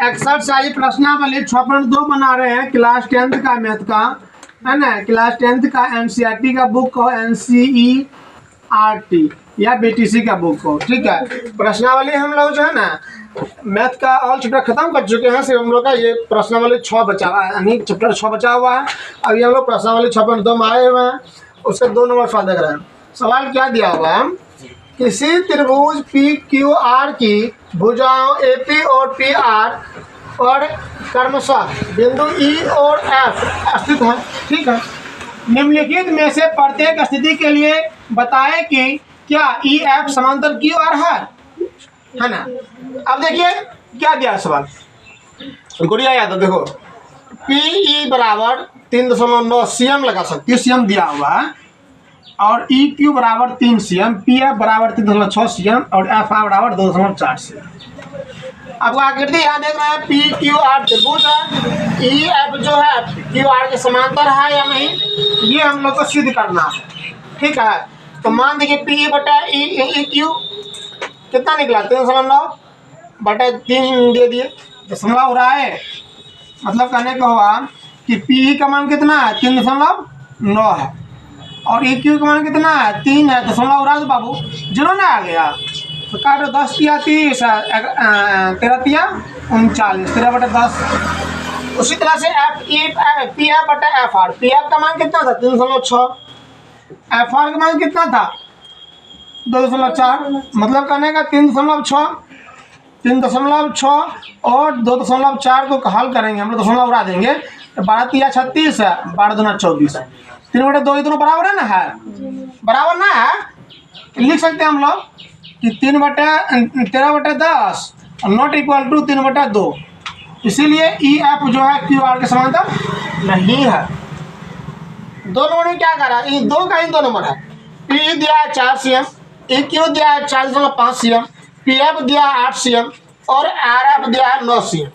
Exercise प्रश्नावली 6.2 बना रहे हैं क्लास 10th का मैथ का, है ना। क्लास 10th का एनसीईआरटी का बुक हो, एनसीईआरटी या बीटीसी का बुक हो, ठीक है। प्रश्नावली हम लोग जो है ना मैथ का ऑल चैप्टर खत्म कर चुके हैं। सिर्फ हम लोग का ये प्रश्नावली 6 बचा हुआ है, यानी चैप्टर 6 बचा हुआ है। अभी हम लोग प्रश्नावली 6.2 में आए हुए हैं। उसके 2 नंबर सवाल देख रहे हैं। सवाल क्या दिया हुआ है, किसी त्रिभुज पी क्यू आर की भुजाओं एपी और पी आर पर क्रमशः बिंदु ई और एफ स्थित है, ठीक है। निम्नलिखित में से प्रत्येक स्थिति के लिए बताएं कि क्या ई एफ समांतर क्यू आर है ना। अब देखिए क्या दिया सवाल, गुड़िया याद है, देखो पी ई बराबर 3.9 सीएम लगा सकती है, सीएम दिया हुआ है, और ई क्यू बराबर 3 सीएम, पी एफ बराबर 3.6 सीएम और एफ आर बराबर 2.4 सीएम। आपको आकृति यहाँ देख रहे हैं, पी क्यू आर त्रिभुज है, ई एफ जो है क्यू आर के समांतर है या नहीं, ये हम लोग को सिद्ध करना है, ठीक है। तो मान देखिए पी बटा ई क्यू कितना निकला, 3.9/3 दे दिए, दशमलव हो रहा है, मतलब कहने का हुआ कि पी का मान कितना है 3.9 है, और ई क्यू का मान कितना है 3 है, दशमलव हो रहा है तो बाबू जीरो ना आ गया। तो काटो 10 तिया 30, 13 तिया 39, 13/10। उसी तरह से पी एफ बटा एफ आर, पी एफ का मान कितना था 3.6, एफ आर का मान कितना था 2.4, मतलब कहने का 3.6 और 2.4 को हल करेंगे हम लोग, दशमलव उड़ा देंगे तो 12 तिया 36 है, 12 दूना 24 है, 3/2 ये दोनों बराबर है ना, है बराबर ना है। लिख सकते हैं हम लोग कि 13/10 नॉट इक्वल टू 3/2, इसीलिए ई एफ जो है क्यू आर के समांतर नहीं है। 2 नंबर में क्या करा, ये 2 का ही 2 नंबर है, पी दिया है 4 सीएम, ई क्यू दिया है 4.5 सीएम, पी एफ दिया है 8 सीएम और आर एफ दिया है 9 सीएम।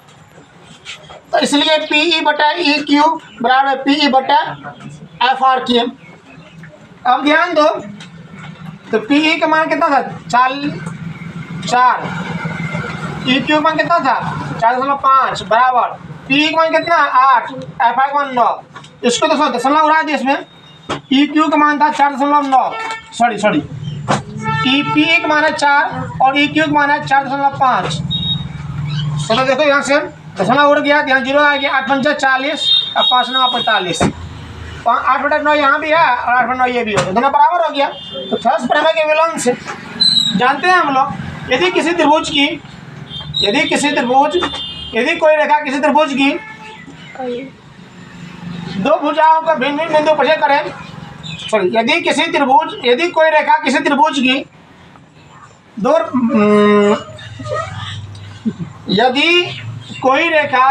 तो इसलिए पी ई बटा ई क्यू बराबर पी ई बटा एफ आर क्यू। अब ध्यान दो, तो पी ई का मान कितना था 4, ई क्यू का मान कितना था 4.5 बराबर, पी का मान कितना 8, एफ आर का मान 9। इसको तो दशमलव उड़ा दिया, इसमें ई क्यू का मान था 4.9, सॉरी ई पी का मान है 4 और ई क्यू का मान है 4.5। चलो देखो यहाँ से दशमलव उड़ गया, यहाँ जीरो आ गया, 8 पंचा 40 और 5 9 45, 8/9 यहाँ भी है और 8/9 ये भी हो गया, दोनों बराबर हो गया। तो थर्ड प्रमेय के विलोम से जानते हैं हम लोग, यदि कोई रेखा किसी त्रिभुज की 2 भुजाओं का भिन्न भिन्न बिंदु पर करें, यदि कोई रेखा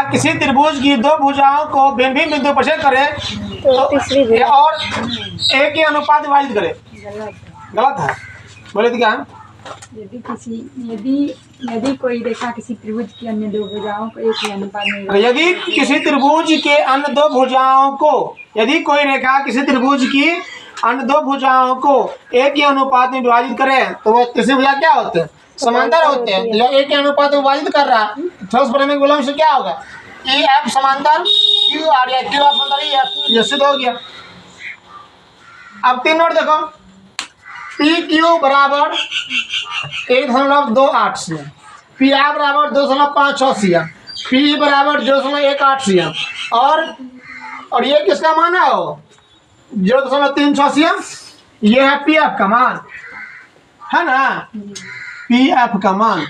किसी त्रिभुज की दो भुजाओं को भिन्न भिन्न बिंदु पर करे तो और एक ही अनुपात विभाजित करे, गलत है, बोले तो क्या, यदि कोई रेखा किसी त्रिभुज की अन्य 2 भुजाओं को एक ही अनुपात में, यदि किसी त्रिभुज के अन्य 2 भुजाओं को, यदि कोई रेखा किसी त्रिभुज की अन्य 2 भुजाओं को एक ही अनुपात में विभाजित करें तो वो किसी भुजा क्या होते हैं, समांतर होते हैं। या एक ही अनुपात में विभाजित कर रहा है तो उस प्रमेय के विलोम से क्या होगा, ई एफ समांतर क्यू आर या क्यू आर समांतर ई एफ, ये सिद्ध हो गया। अब 3 नोट देखो, पी क्यू बराबर 1.28 सीएम, पी आर बराबर 2.56 सीएम, पी बराबर 2.18 सीएम और ये किसका मान है हो 0.36 सीएम, ये है पी एफ का मान, है ना, पी एफ का मान।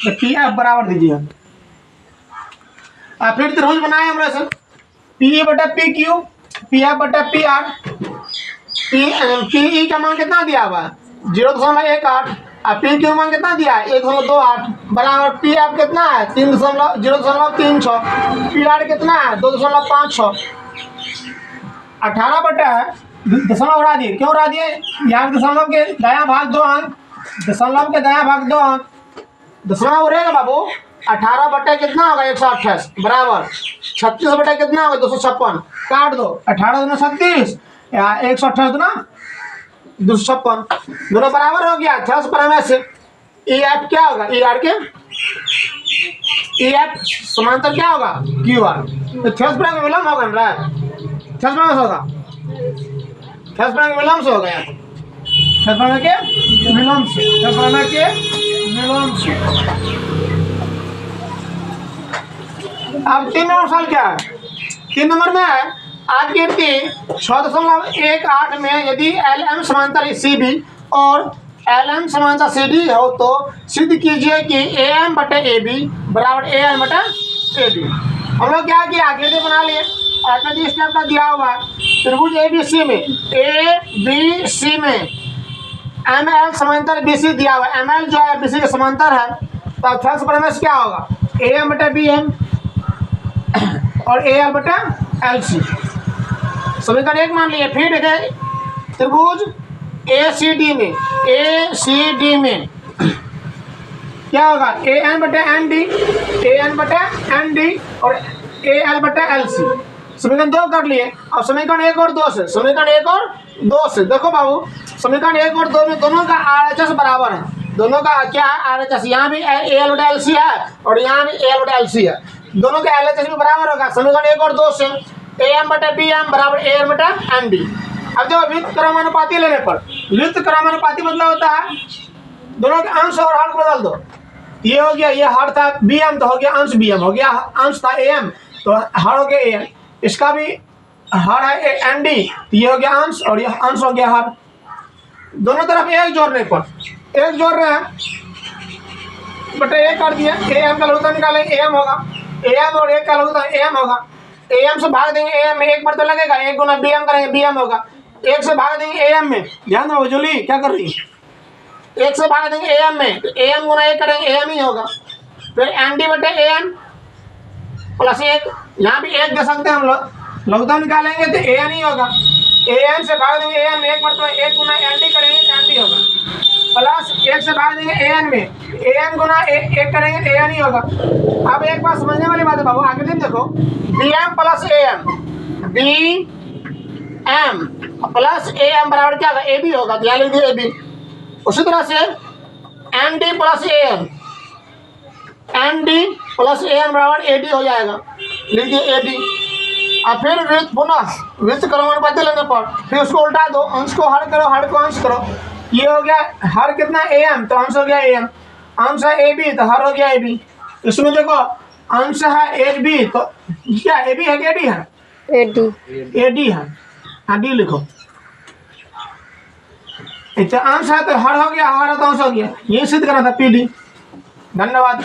तो पी एफ बराबर दीजिए, फिर त्रिभुज बनाए हम लोग पी बटा पी क्यू, पी एफ बटा पी आर, पी ई का मान कितना दिया हुआ 0.18 और पी क्यू मान कितना दिया है 1.28 बराबर पी एफ कितना है 0.36, पी आर कितना है 2.56, 18 बटा है दशमलव उड़ा दिए, क्यों उड़ा दिए, यहाँ दशमलव के दायां भाग 2 अंक, दशमलव के दायां भाग 2 अंक, दशमलव उड़ेगा बाबू, 18 बटे कितना होगा 128 बराबर 36 बटे कितना होगा 256, काट दो 18 दूना 36 या 128 दूना 256, दोनों बराबर हो गया। थर्ड प्रमेय से ई एफ क्या होगा, ई आर के ए एफ समांतर क्या होगा क्यू आर। तो थेल्सब्रग में विलंब होगा ना, थेल्सब्रग में होगा, थेल्सब्रग में विलंब से होगा यहाँ, थेल्सब्रग के विलंब से, थेल्सब्रग के विलंब से। अब 3 नंबर सवाल क्या है, 3 नंबर में है आकृति 6.18 में यदि एल एम समांतर सी बी और एल एम समांतर सी डी हो तो सिद्ध कीजिए कि ए एम बटे ए बी बराबर ए एन बटा ए बी। हम लोग क्या किया, आकृति बना लिए, आकृति इस टाइप का दिया हुआ है, त्रिभुज ए बी सी में, ए बी सी में एम एल समांतर बी सी दिया हुआ है, एम एल जो है बी सी के समांतर है, तो थेल्स प्रमेय क्या होगा, ए एम बटा बी एम और ए एल बटा एल सी। समीकरण 1 मान लिए। फिर देखें त्रिभुज ए सी डी में, ए सी डी में क्या होगा, ए एन बटा एन डी, ए एन बटा एन डी और ए एल बटा एल सी। समीकरण 2 कर लिए। अब समीकरण 1 और 2 से, समीकरण 1 और 2 से देखो बाबू, समीकरण 1 और 2 में दोनों का RHS बराबर है, दोनों का क्या है RHS, यहाँ भी ए एल बटा एल सी है और यहाँ भी ए एल बटा एल सी है, दोनों का LHS भी बराबर होगा। समीकरण 1 और 2 से ए एम बटा बी एम बराबर ए एन बटा एन डी। अब जो व्युत्क्रम क्रमानुपाती लेने पर, व्युत्क्रम क्रमानुपाती मतलब होता है दोनों के अंश और हर को बदल दो, ये हो गया, ये हर था बी एम तो हो गया अंश बी एम, हो गया अंश था ए एम तो हर हो गया ए एम, इसका भी हर है एन डी, ये हो गया अंश और ये अंश हो गया हर। दोनों तरफ एक जोड़ने पर, एक जोड़ रहे हैं बटे एक कर दिया, ए एम का लघुत्तम निकालेंगे ए एम होगा, ए एम और एक का लघुत्तम ए एम होगा, ए एम से भाग देंगे ए एम में, एक बार तो लगेगा, एक गुना बी एम करेंगे बी एम होगा, एक से भाग देंगे ए एम में, ध्यान दो जूली क्या कर रही है, एक से भाग देंगे ए एम में, तो ए एम गुना एक करेंगे ए एम ही होगा। फिर एन डी बटे ए एन प्लस 1, यहाँ भी एक दे सकते हैं हम लोग, लघुत्तम निकालेंगे तो ए एन ही होगा, ए एन से भाग देंगे ए एन में, एक बार तो एक गुना एन डी करेंगे तो एन डी होगा, प्लस 1 से भाग देंगे ए एन में, ए एन गुना एक करेंगे ए एन ही होगा। अब एक बात समझने वाली बात है बाबू, आकृति में देखो B M plus A M, B M plus A M बराबर क्या होगा, ए बी होगा, ध्यान लीजिए ए बी। उसी तरह से N D plus A M, N D plus A M बराबर ए डी हो जाएगा, लीजिए ए डी। और फिर पुनः व्युत्क्रम क्रमानुपाती लेने पर फिर उसको उल्टा दो, अंश को हर करो, हर को अंश करो, ये हो गया हर कितना ए एम तो अंश हो गया ए एम, अंश है ए बी तो हर हो गया ए बी। इसमें देखो अंश है ए बी तो क्या ए बी है कि ए डी है, ए डी है, हाँ डी लिखो, इतना अंश है तो हर हो गया, हर है तो अंश हो गया, ये सिद्ध करना था पी डी। धन्यवाद।